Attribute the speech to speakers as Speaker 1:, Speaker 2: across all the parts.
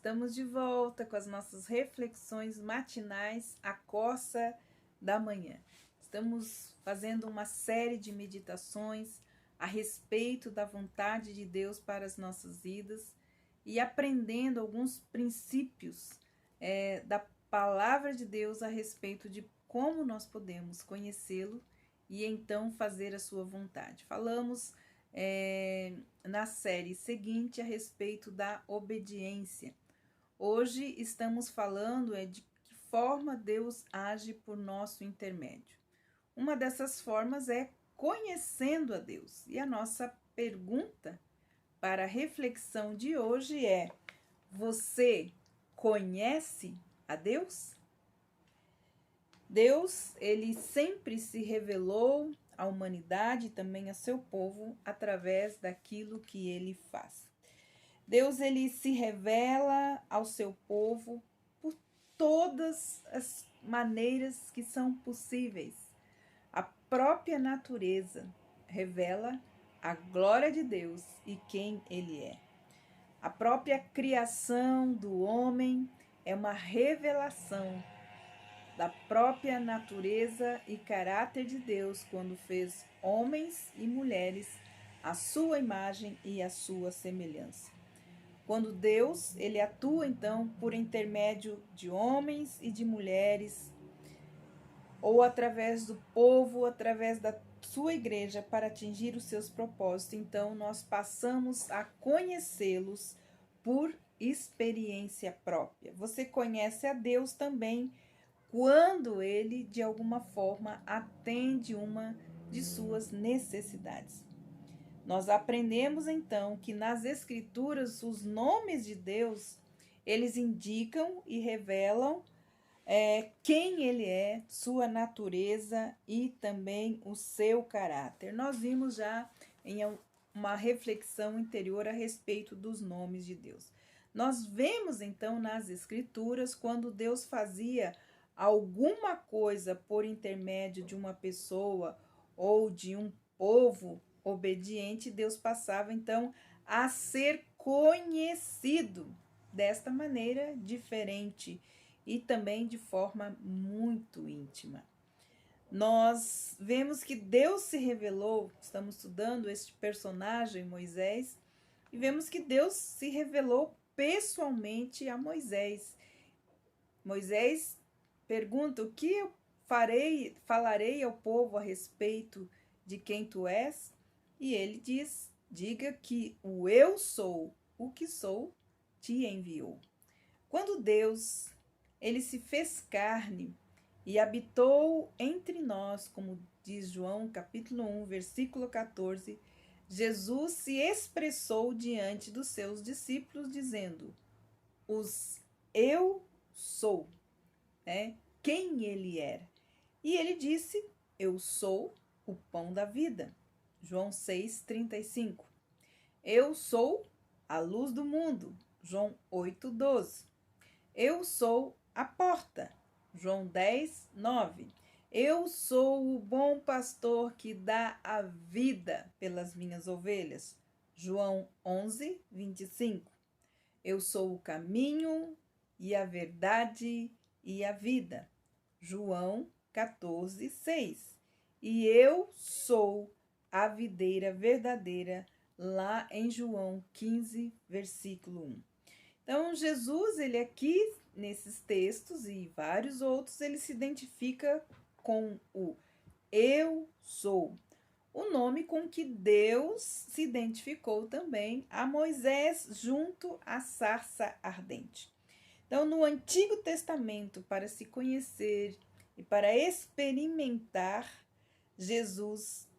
Speaker 1: Estamos de volta com as nossas reflexões matinais à coça da manhã. Estamos fazendo uma série de meditações a respeito da vontade de Deus para as nossas vidas e aprendendo alguns princípios da palavra de Deus a respeito de como nós podemos conhecê-lo e então fazer a sua vontade. Falamos na série seguinte a respeito da obediência. Hoje estamos falando de que forma Deus age por nosso intermédio. Uma dessas formas é conhecendo a Deus. E a nossa pergunta para a reflexão de hoje é: você conhece a Deus? Deus, ele sempre se revelou à humanidade e também a seu povo através daquilo que ele faz. Deus, ele se revela ao seu povo por todas as maneiras que são possíveis. A própria natureza revela a glória de Deus e quem ele é. A própria criação do homem é uma revelação da própria natureza e caráter de Deus quando fez homens e mulheres à sua imagem e à sua semelhança. Quando Deus, ele atua então por intermédio de homens e de mulheres, ou através do povo, através da sua igreja para atingir os seus propósitos, então nós passamos a conhecê-los por experiência própria. Você conhece a Deus também quando ele, de alguma forma, atende uma de suas necessidades. Nós aprendemos, então, que nas Escrituras, os nomes de Deus, eles indicam e revelam quem ele é, sua natureza e também o seu caráter. Nós vimos já em uma reflexão anterior a respeito dos nomes de Deus. Nós vemos, então, nas Escrituras, quando Deus fazia alguma coisa por intermédio de uma pessoa ou de um povo obediente, Deus passava então a ser conhecido desta maneira diferente e também de forma muito íntima. Nós vemos que Deus se revelou, estamos estudando este personagem Moisés, e vemos que Deus se revelou pessoalmente a Moisés. Moisés pergunta: o que eu falarei ao povo a respeito de quem tu és? E ele diz: diga que o eu sou, o que sou, te enviou. Quando Deus, ele se fez carne e habitou entre nós, como diz João capítulo 1, versículo 14, Jesus se expressou diante dos seus discípulos dizendo: os eu sou, quem ele era. E ele disse: eu sou o pão da vida. João 6,35. Eu sou a luz do mundo. João 8,12. Eu sou a porta. João 10,9. Eu sou o bom pastor que dá a vida pelas minhas ovelhas. João 11,25. Eu sou o caminho e a verdade e a vida. João 14,6. E eu sou a videira verdadeira, lá em João 15, versículo 1. Então, Jesus, ele aqui, nesses textos e vários outros, ele se identifica com o eu sou. O nome com que Deus se identificou também a Moisés junto à sarça ardente. Então, no Antigo Testamento, para se conhecer e para experimentar Jesus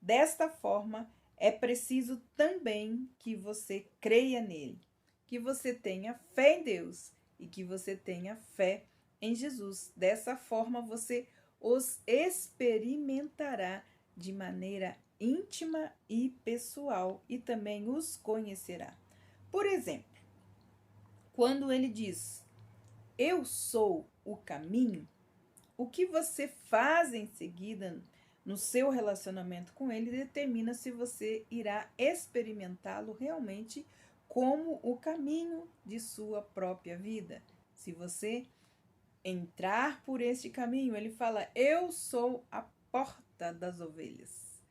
Speaker 1: desta forma, é preciso também que você creia nele, que você tenha fé em Deus e que você tenha fé em Jesus. Dessa forma, você os experimentará de maneira íntima e pessoal e também os conhecerá. Por exemplo, quando ele diz: eu sou o caminho, o que você faz em seguida no seu relacionamento com ele determina se você irá experimentá-lo realmente como o caminho de sua própria vida. Se você entrar por este caminho, ele fala: eu sou a porta das ovelhas.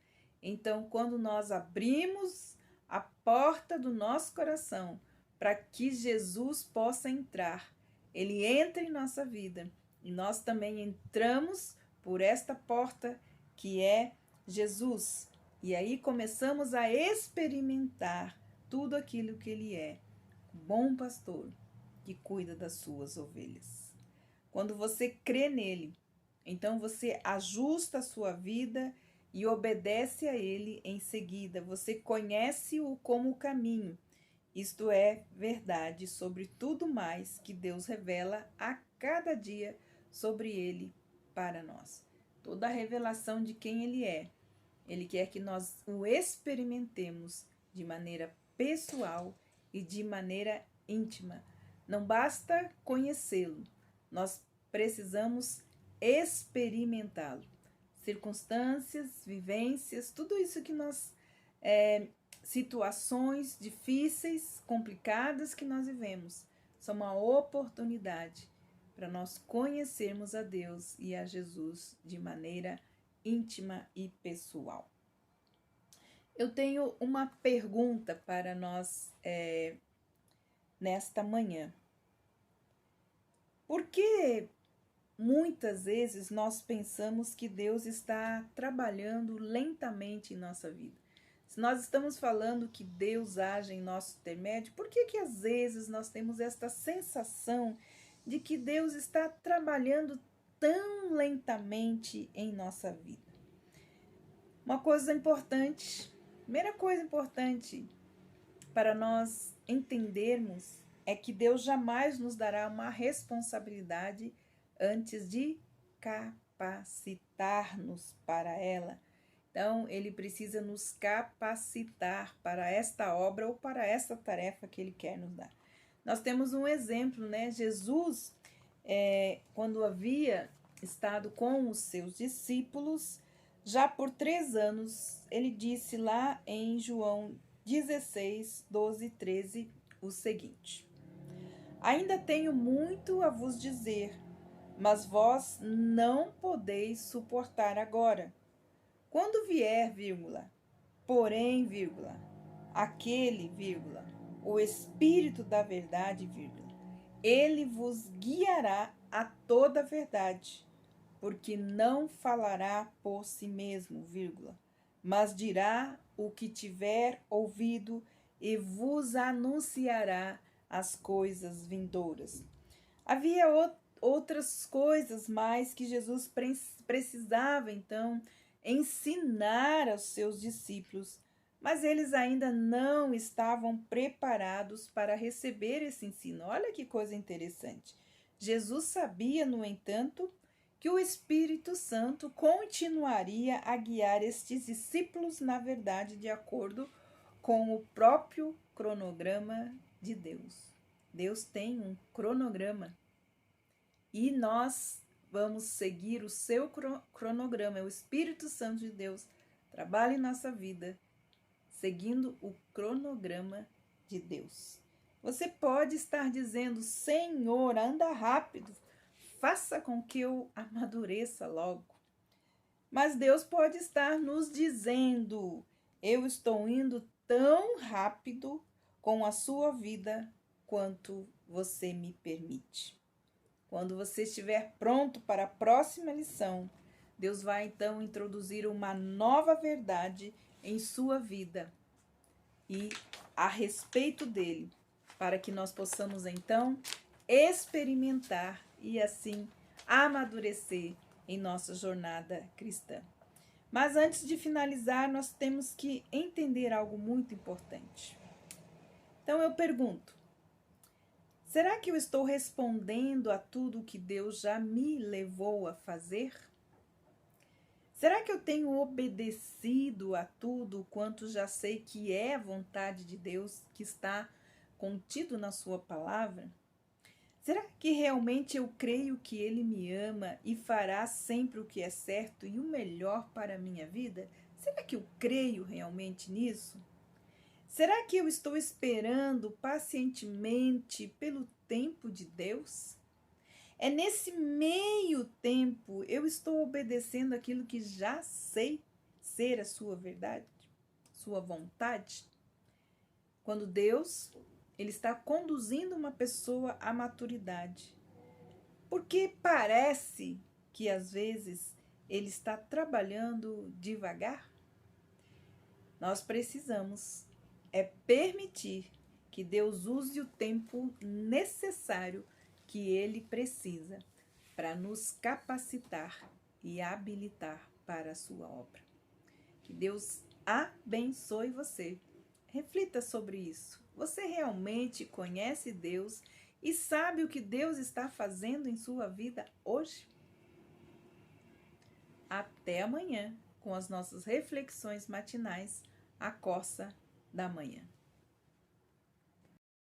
Speaker 1: Então, quando nós abrimos a porta do nosso coração para que Jesus possa entrar, ele entra em nossa vida e nós também entramos por esta porta que é Jesus. E aí começamos a experimentar tudo aquilo que ele é, o bom pastor que cuida das suas ovelhas. Quando você crê nele, então você ajusta a sua vida e obedece a ele em seguida. Você conhece-o como o caminho. Isto é verdade sobre tudo mais que Deus revela a cada dia sobre ele para nós. Toda a revelação de quem ele é. Ele quer que nós o experimentemos de maneira pessoal e de maneira íntima. Não basta conhecê-lo, nós precisamos experimentá-lo. Circunstâncias, vivências, tudo isso que nós situações difíceis, complicadas que nós vivemos, são uma oportunidade para nós conhecermos a Deus e a Jesus de maneira íntima e pessoal. Eu tenho uma pergunta para nós nesta manhã. Por que muitas vezes nós pensamos que Deus está trabalhando lentamente em nossa vida? Se nós estamos falando que Deus age em nosso intermédio, por que às vezes nós temos esta sensação de que Deus está trabalhando tão lentamente em nossa vida? Uma coisa importante, primeira coisa importante para nós entendermos é que Deus jamais nos dará uma responsabilidade antes de capacitar-nos para ela. Então, ele precisa nos capacitar para esta obra ou para esta tarefa que ele quer nos dar. Nós temos um exemplo, né? Jesus, quando havia estado com os seus discípulos, já por 3 anos, ele disse lá em João 16, 12 e 13, o seguinte: ainda tenho muito a vos dizer, mas vós não podeis suportar agora. Quando vier, porém, aquele, o Espírito da verdade, ele vos guiará a toda a verdade, porque não falará por si mesmo, mas dirá o que tiver ouvido e vos anunciará as coisas vindouras. Havia outras coisas mais que Jesus precisava, então, ensinar aos seus discípulos, mas eles ainda não estavam preparados para receber esse ensino. Olha que coisa interessante. Jesus sabia, no entanto, que o Espírito Santo continuaria a guiar estes discípulos na verdade de acordo com o próprio cronograma de Deus. Deus tem um cronograma e nós vamos seguir o seu cronograma. O Espírito Santo de Deus trabalha em nossa vida seguindo o cronograma de Deus. Você pode estar dizendo: Senhor, anda rápido, faça com que eu amadureça logo. Mas Deus pode estar nos dizendo: eu estou indo tão rápido com a sua vida quanto você me permite. Quando você estiver pronto para a próxima lição, Deus vai então introduzir uma nova verdade em sua vida e a respeito dele, para que nós possamos então experimentar e assim amadurecer em nossa jornada cristã. Mas antes de finalizar, nós temos que entender algo muito importante. Então eu pergunto: será que eu estou respondendo a tudo que Deus já me levou a fazer? Será que eu tenho obedecido a tudo quanto já sei que é a vontade de Deus que está contido na sua palavra? Será que realmente eu creio que Ele me ama e fará sempre o que é certo e o melhor para a minha vida? Será que eu creio realmente nisso? Será que eu estou esperando pacientemente pelo tempo de Deus? É nesse meio tempo eu estou obedecendo aquilo que já sei ser a sua verdade, sua vontade? Quando Deus, ele está conduzindo uma pessoa à maturidade. Porque parece que às vezes ele está trabalhando devagar? Nós precisamos permitir que Deus use o tempo necessário que ele precisa para nos capacitar e habilitar para a sua obra. Que Deus abençoe você. Reflita sobre isso. Você realmente conhece Deus e sabe o que Deus está fazendo em sua vida hoje? Até amanhã com as nossas reflexões matinais, a Corsa da Manhã.